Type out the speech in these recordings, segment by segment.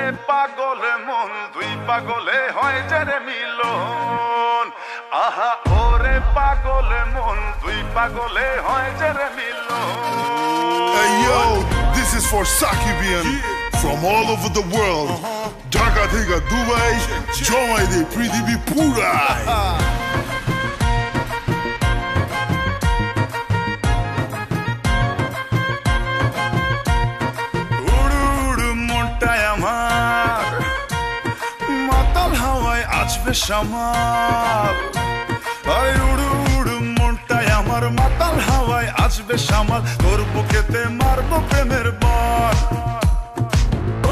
ওরে পাগল মন দুই পাগলে হয় যে রে মিলন আহা ওরে পাগল মন দুই পাগলে হয় যে রে মিলন Hey yo, this is for Sakibian from all over the world. Dhaka theka Dubai, jomai de prithibi purai. শামাল আরে উড়ু উড়ু মনটাই আমার মাতাল হাওয়ায় আসবে শামাল তোর বুকেতে মারবো প্রেমের বান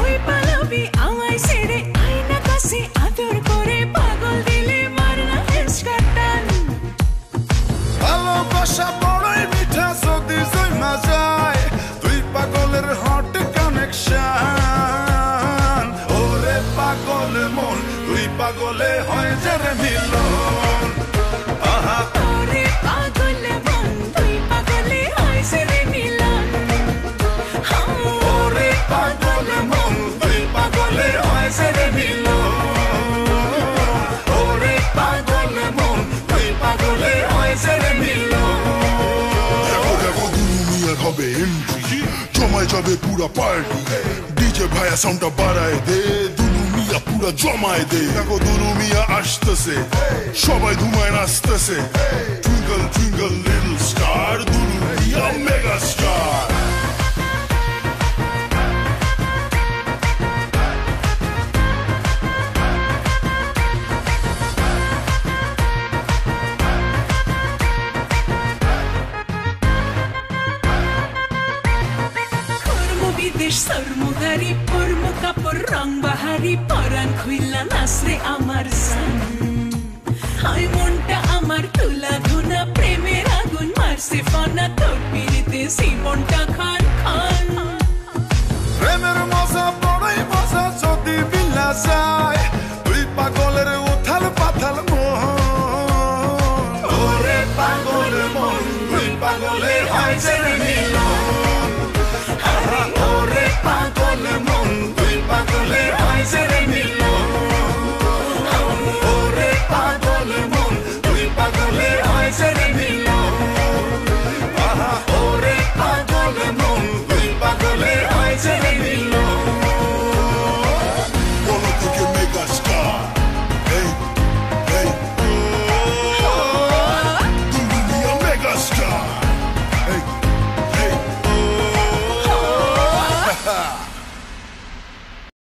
ওই পালাবি আমায় ছেড়ে আয়না কাছে আদর করে পাগল দিলে মারনা হেসকাটান ভালোবাসা বড়ই মিঠা যদি জমা যায় তুই পাগলের হট কানেকশন ওরে পাগল মন তুই পাগলে হয় যে রে মিলন আহা ওরে পাগল মন তুই পাগলে হয় যে রে মিলন ওরে পাগল মন তুই পাগলে হয় যে রে মিলন ওরে পাগল মন তুই পাগলে হয় যে রে মিলন দেখো দেখো দুনিয়ার হবে এন্ট্রি জমায় যাবে পুরা পার্টি ডিজে ভাইয়া সাউন্ডটা বাড়ায় দে দুলুমিয়া পুরা জমায় দে দেখো দুলুমিয়া আসতেছে সবাই ধুমায় নাচতেছে twinkle twinkle little star Dulumiya mega star বিদেশ সরমুগারি পরমু কাপড় রং বাহারি পরান খুইলা নাচরে আমার জান হাই মনটা আমার তুলা ধুনা প্রেমের আগুন মারছে ফনা তোর পিড়িতে জীবনটা খান